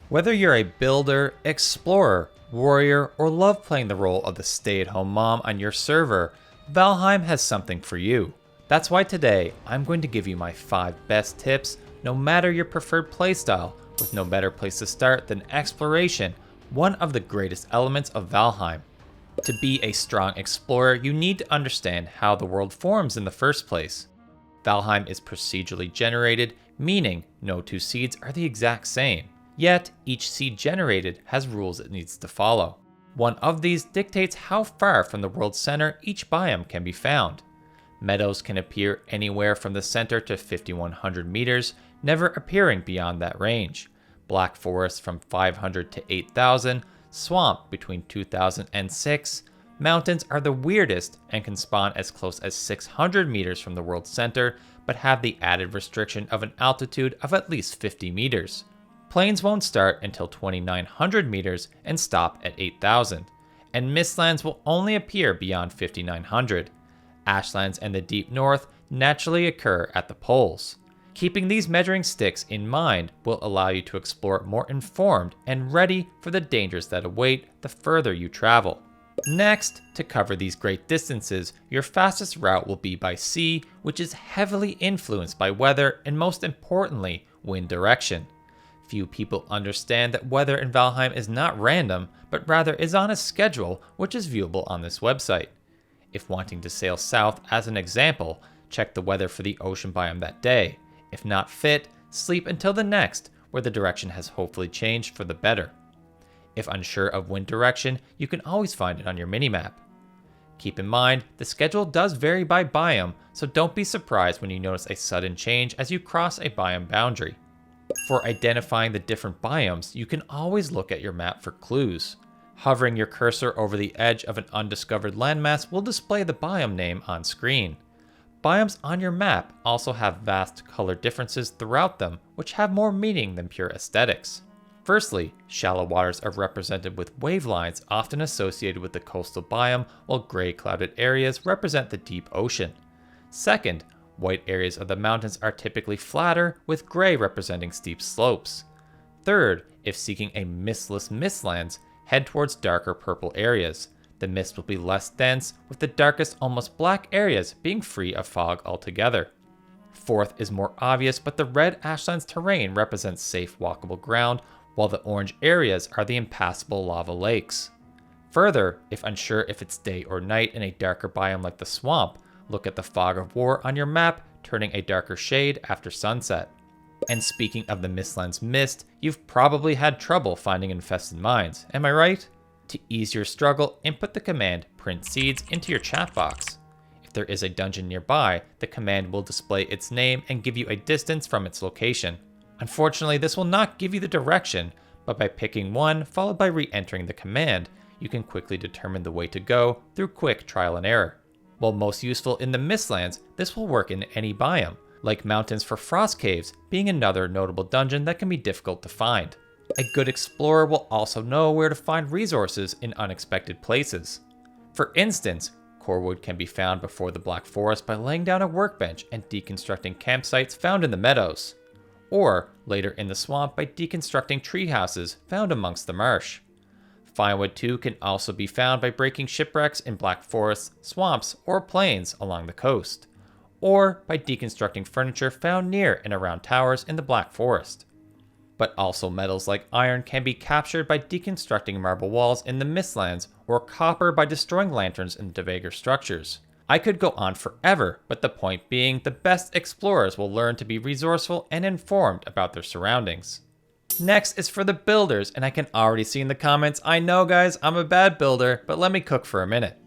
Whether you're a builder, explorer, warrior, or love playing the role of the stay-at-home mom on your server, Valheim has something for you. That's why today, I'm going to give you my 5 best tips, no matter your preferred playstyle, with no better place to start than exploration, one of the greatest elements of Valheim. To be a strong explorer, you need to understand how the world forms in the first place. Valheim is procedurally generated, meaning no 2 seeds are the exact same. Yet, each seed generated has rules it needs to follow. One of these dictates how far from the world's center each biome can be found. Meadows can appear anywhere from the center to 5,100 meters, never appearing beyond that range. Black forests from 500 to 8,000, swamp between 2,000 and 6. Mountains are the weirdest and can spawn as close as 600 meters from the world's center, but have the added restriction of an altitude of at least 50 meters. Plains won't start until 2,900 meters and stop at 8,000, and mistlands will only appear beyond 5,900. Ashlands and the deep north naturally occur at the poles. Keeping these measuring sticks in mind will allow you to explore more informed and ready for the dangers that await the further you travel. Next, to cover these great distances, your fastest route will be by sea, which is heavily influenced by weather and most importantly, wind direction. Few people understand that weather in Valheim is not random, but rather is on a schedule which is viewable on this website. If wanting to sail south as an example, check the weather for the ocean biome that day. If not fit, sleep until the next, where the direction has hopefully changed for the better. If unsure of wind direction, you can always find it on your minimap. Keep in mind, the schedule does vary by biome, so don't be surprised when you notice a sudden change as you cross a biome boundary. For identifying the different biomes, you can always look at your map for clues. Hovering your cursor over the edge of an undiscovered landmass will display the biome name on screen. Biomes on your map also have vast color differences throughout them, which have more meaning than pure aesthetics. Firstly, shallow waters are represented with wave lines often associated with the coastal biome, while gray clouded areas represent the deep ocean. Second, white areas of the mountains are typically flatter, with gray representing steep slopes. Third, if seeking a mistless mistlands, head towards darker purple areas. The mist will be less dense, with the darkest almost black areas being free of fog altogether. Fourth is more obvious, but the red ashlands terrain represents safe walkable ground, while the orange areas are the impassable lava lakes. Further, if unsure if it's day or night in a darker biome like the swamp, look at the fog of war on your map, turning a darker shade after sunset. And speaking of the mistlands mist, you've probably had trouble finding infested mines, am I right? To ease your struggle, input the command print seeds into your chat box. If there is a dungeon nearby, the command will display its name and give you a distance from its location. Unfortunately, this will not give you the direction, but by picking one followed by re-entering the command, you can quickly determine the way to go through quick trial and error. While most useful in the mistlands, this will work in any biome, like mountains for frost caves being another notable dungeon that can be difficult to find. A good explorer will also know where to find resources in unexpected places. For instance, core wood can be found before the Black Forest by laying down a workbench and deconstructing campsites found in the meadows, or later in the swamp by deconstructing treehouses found amongst the marsh. Firewood too can also be found by breaking shipwrecks in Black Forests, swamps, or plains along the coast, or by deconstructing furniture found near and around towers in the Black Forest. But also metals like iron can be captured by deconstructing marble walls in the mistlands, or copper by destroying lanterns in Devagar structures. I could go on forever, but the point being the best explorers will learn to be resourceful and informed about their surroundings. Next is for the builders, and I can already see in the comments, I know guys, I'm a bad builder, but let me cook for a minute.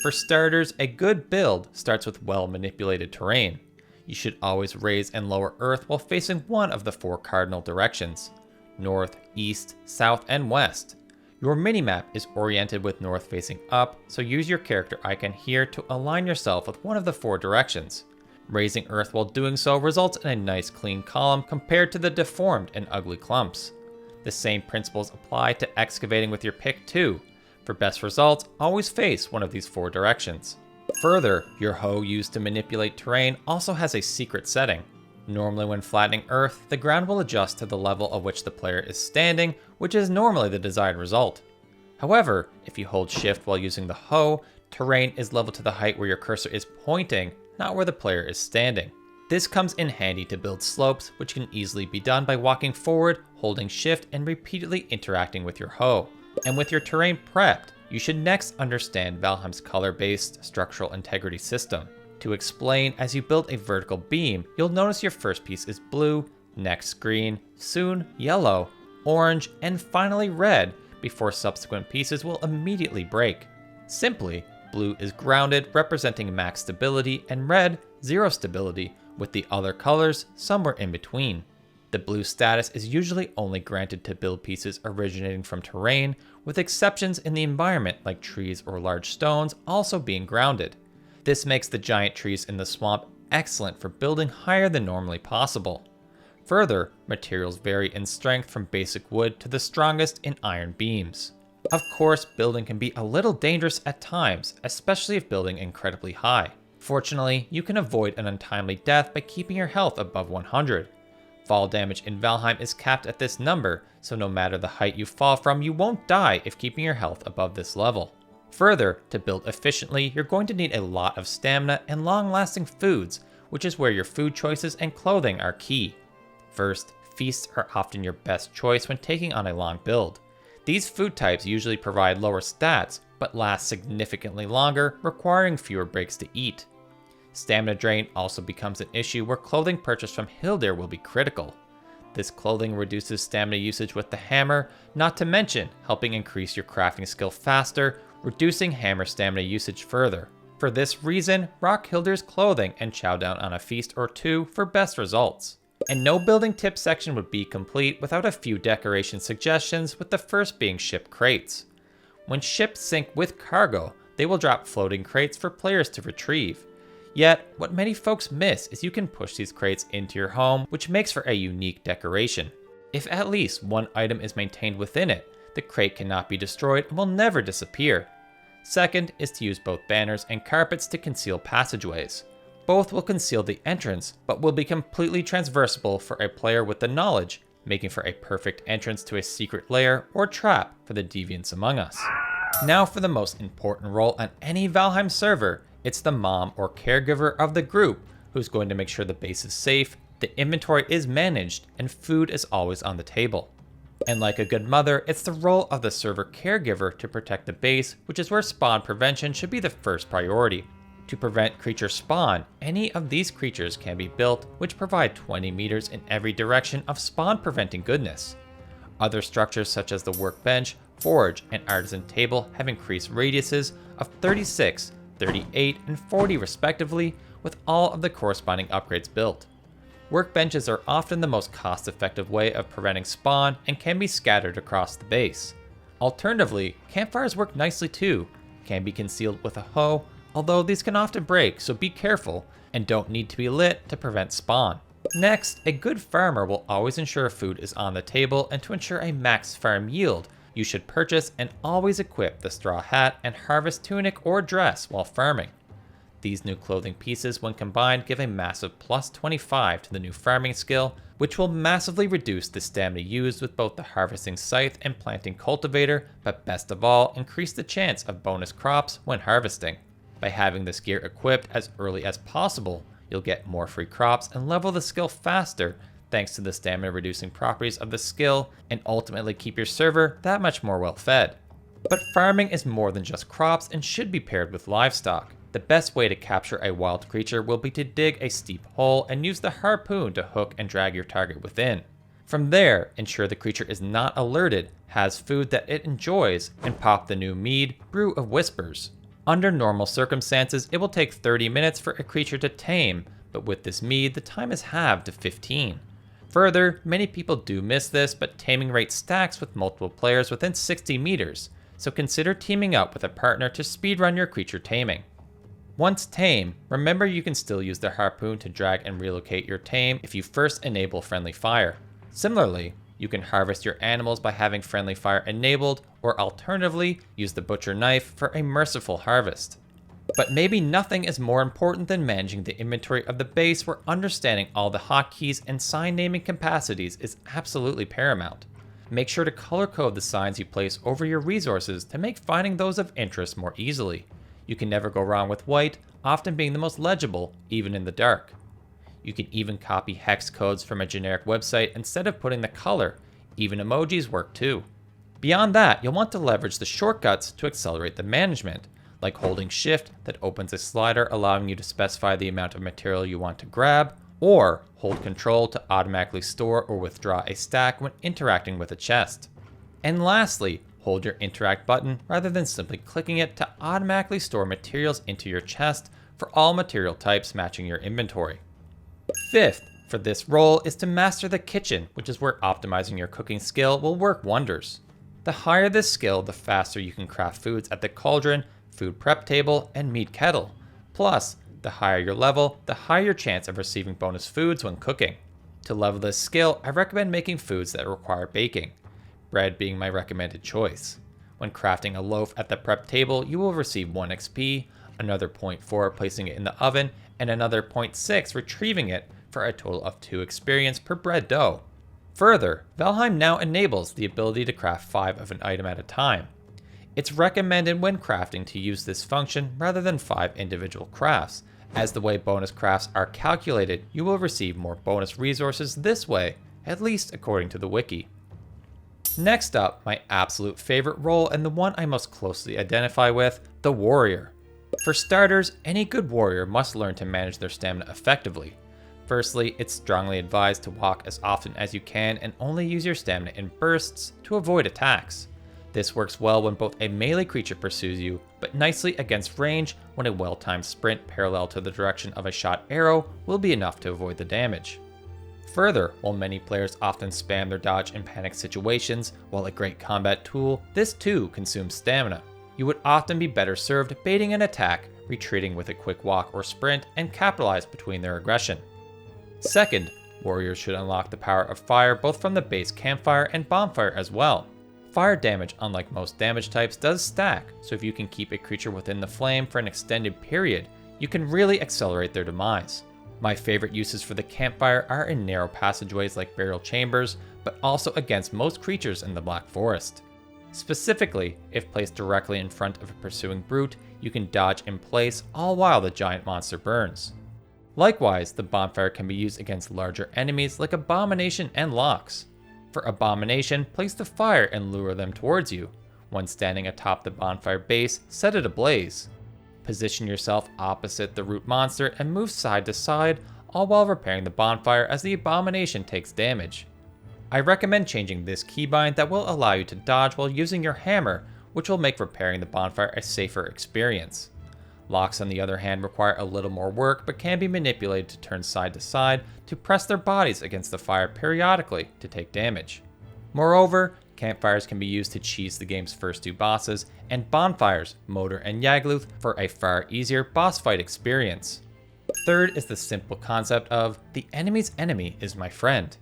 For starters, a good build starts with well manipulated terrain. You should always raise and lower earth while facing one of the 4 cardinal directions: north, east, south, and west. Your minimap is oriented with north facing up, so use your character icon here to align yourself with one of the 4 directions. Raising earth while doing so results in a nice clean column compared to the deformed and ugly clumps. The same principles apply to excavating with your pick too. For best results, always face one of these 4 directions. Further, your hoe used to manipulate terrain also has a secret setting. Normally when flattening Earth, the ground will adjust to the level of which the player is standing, which is normally the desired result. However, if you hold shift while using the hoe, terrain is leveled to the height where your cursor is pointing, not where the player is standing. This comes in handy to build slopes, which can easily be done by walking forward, holding shift, and repeatedly interacting with your hoe. And with your terrain prepped, you should next understand Valheim's color-based structural integrity system. To explain, as you build a vertical beam, you'll notice your first piece is blue, next green, soon yellow, orange, and finally red, before subsequent pieces will immediately break. Simply, blue is grounded, representing max stability, and red, zero stability, with the other colors somewhere in between. The blue status is usually only granted to build pieces originating from terrain, with exceptions in the environment like trees or large stones also being grounded. This makes the giant trees in the swamp excellent for building higher than normally possible. Further, materials vary in strength from basic wood to the strongest in iron beams. Of course, building can be a little dangerous at times, especially if building incredibly high. Fortunately, you can avoid an untimely death by keeping your health above 100. Fall damage in Valheim is capped at this number, so no matter the height you fall from, you won't die if keeping your health above this level. Further, to build efficiently, you're going to need a lot of stamina and long-lasting foods, which is where your food choices and clothing are key. First, feasts are often your best choice when taking on a long build. These food types usually provide lower stats, but last significantly longer, requiring fewer breaks to eat. Stamina drain also becomes an issue where clothing purchased from Hildir will be critical. This clothing reduces stamina usage with the hammer, not to mention helping increase your crafting skill faster, reducing hammer stamina usage further. For this reason, rock Hildir's clothing and chow down on a feast or two for best results. And no building tip section would be complete without a few decoration suggestions, with the first being ship crates. When ships sink with cargo, they will drop floating crates for players to retrieve. Yet, what many folks miss is you can push these crates into your home, which makes for a unique decoration. If at least one item is maintained within it, the crate cannot be destroyed and will never disappear. Second is to use both banners and carpets to conceal passageways. Both will conceal the entrance, but will be completely transversible for a player with the knowledge, making for a perfect entrance to a secret lair or trap for the deviants among us. Now for the most important role on any Valheim server, it's the mom or caregiver of the group who's going to make sure the base is safe, the inventory is managed, and food is always on the table. And like a good mother, it's the role of the server caregiver to protect the base, which is where spawn prevention should be the first priority. To prevent creature spawn, any of these creatures can be built, which provide 20 meters in every direction of spawn preventing goodness. Other structures such as the workbench, forge, and artisan table have increased radiuses of 36, 38, and 40 respectively, with all of the corresponding upgrades built. Workbenches are often the most cost-effective way of preventing spawn and can be scattered across the base. Alternatively, campfires work nicely too, can be concealed with a hoe, although these can often break, so be careful, and don't need to be lit to prevent spawn. Next, a good farmer will always ensure food is on the table, and to ensure a max farm yield, you should purchase and always equip the straw hat and harvest tunic or dress while farming. These new clothing pieces, when combined, give a massive plus 25 to the new farming skill, which will massively reduce the stamina used with both the harvesting scythe and planting cultivator, but best of all, increase the chance of bonus crops when harvesting. By having this gear equipped as early as possible, you'll get more free crops and level the skill faster, thanks to the stamina reducing properties of the skill, and ultimately keep your server that much more well fed. But farming is more than just crops and should be paired with livestock. The best way to capture a wild creature will be to dig a steep hole and use the harpoon to hook and drag your target within. From there, ensure the creature is not alerted, has food that it enjoys, and pop the new mead, Brew of Whispers. Under normal circumstances, it will take 30 minutes for a creature to tame, but with this mead, the time is halved to 15. Further, many people do miss this, but taming rate stacks with multiple players within 60 meters, so consider teaming up with a partner to speedrun your creature taming. Once tame, remember you can still use the harpoon to drag and relocate your tame if you first enable friendly fire. Similarly, you can harvest your animals by having friendly fire enabled, or alternatively, use the butcher knife for a merciful harvest. But maybe nothing is more important than managing the inventory of the base, where understanding all the hotkeys and sign naming capacities is absolutely paramount. Make sure to color code the signs you place over your resources to make finding those of interest more easily. You can never go wrong with white, often being the most legible, even in the dark. You can even copy hex codes from a generic website instead of putting the color. Even emojis work too. Beyond that, you'll want to leverage the shortcuts to accelerate the management, like holding shift that opens a slider allowing you to specify the amount of material you want to grab, or hold control to automatically store or withdraw a stack when interacting with a chest. And lastly, hold your interact button rather than simply clicking it to automatically store materials into your chest for all material types matching your inventory. Fifth, for this role is to master the kitchen, which is where optimizing your cooking skill will work wonders. The higher this skill, the faster you can craft foods at the cauldron, food prep table, and meat kettle. Plus, the higher your level, the higher your chance of receiving bonus foods when cooking. To level this skill, I recommend making foods that require baking, bread being my recommended choice. When crafting a loaf at the prep table, you will receive 1 XP, another 0.4 placing it in the oven, and another 0.6 retrieving it for a total of 2 experience per bread dough. Further, Valheim now enables the ability to craft 5 of an item at a time. It's recommended when crafting to use this function rather than 5 individual crafts, as the way bonus crafts are calculated, you will receive more bonus resources this way, at least according to the wiki. Next up, my absolute favorite role and the one I most closely identify with, the warrior. For starters, any good warrior must learn to manage their stamina effectively. Firstly, it's strongly advised to walk as often as you can and only use your stamina in bursts to avoid attacks. This works well when both a melee creature pursues you, but nicely against range when a well-timed sprint parallel to the direction of a shot arrow will be enough to avoid the damage. Further, while many players often spam their dodge in panic situations, while a great combat tool, this too consumes stamina. You would often be better served baiting an attack, retreating with a quick walk or sprint, and capitalize between their aggression. Second, warriors should unlock the power of fire both from the base campfire and bonfire as well. Fire damage, unlike most damage types, does stack, so if you can keep a creature within the flame for an extended period, you can really accelerate their demise. My favorite uses for the campfire are in narrow passageways like burial chambers, but also against most creatures in the Black Forest. Specifically, if placed directly in front of a pursuing brute, you can dodge in place all while the giant monster burns. Likewise, the bonfire can be used against larger enemies like Abomination and Lox. For Abomination, place the fire and lure them towards you. When standing atop the bonfire base, set it ablaze. Position yourself opposite the root monster and move side to side, all while repairing the bonfire as the Abomination takes damage. I recommend changing this keybind that will allow you to dodge while using your hammer, which will make repairing the bonfire a safer experience. Lox, on the other hand, require a little more work but can be manipulated to turn side to side to press their bodies against the fire periodically to take damage. Moreover, campfires can be used to cheese the game's first 2 bosses, and bonfires, Motor and Yagluth, for a far easier boss fight experience. Third is the simple concept of the enemy's enemy is my friend.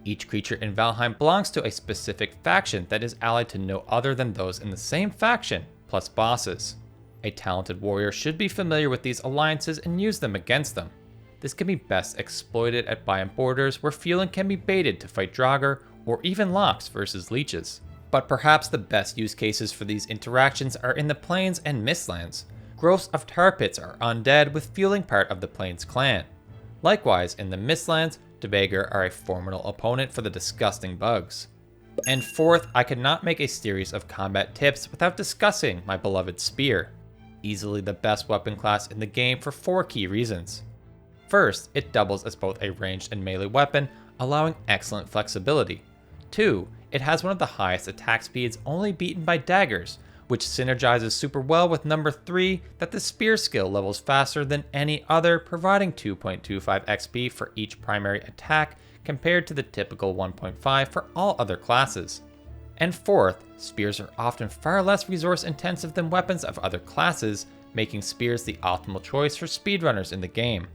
Each creature in Valheim belongs to a specific faction that is allied to no other than those in the same faction, plus bosses. A talented warrior should be familiar with these alliances and use them against them. This can be best exploited at biome borders where fueling can be baited to fight Draugr or even Lox versus leeches. But perhaps the best use cases for these interactions are in the plains and mistlands. Growths of tar pits are undead with fueling part of the plains clan. Likewise, in the mistlands, Draugr are a formidable opponent for the disgusting bugs. And fourth, I could not make a series of combat tips without discussing my beloved spear. Easily the best weapon class in the game for 4 key reasons. First, it doubles as both a ranged and melee weapon, allowing excellent flexibility. 2, it has one of the highest attack speeds, only beaten by daggers, which synergizes super well with number 3 that the spear skill levels faster than any other, providing 2.25 XP for each primary attack compared to the typical 1.5 for all other classes. And fourth, spears are often far less resource intensive than weapons of other classes, making spears the optimal choice for speedrunners in the game.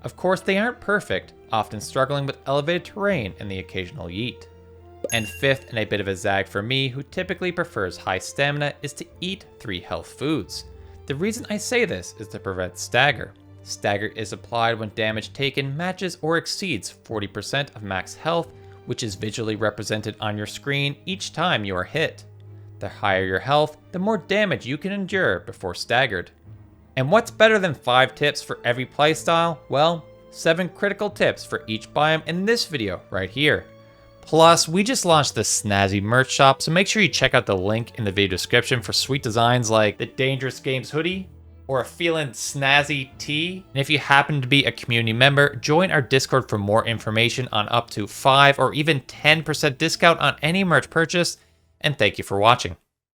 Of course, they aren't perfect, often struggling with elevated terrain and the occasional yeet. And fifth, and a bit of a zag for me who typically prefers high stamina, is to eat 3 health foods. The reason I say this is to prevent stagger. Stagger is applied when damage taken matches or exceeds 40% of max health, which is visually represented on your screen each time you are hit. The higher your health, the more damage you can endure before staggered. And what's better than 5 tips for every playstyle? Well, 7 critical tips for each biome in this video right here. Plus, we just launched the Snazzy merch shop, so make sure you check out the link in the video description for sweet designs like the Dangerous Games hoodie or a Feelin' Snazzy tee. And if you happen to be a community member, join our Discord for more information on up to 5 or even 10% discount on any merch purchase. And thank you for watching.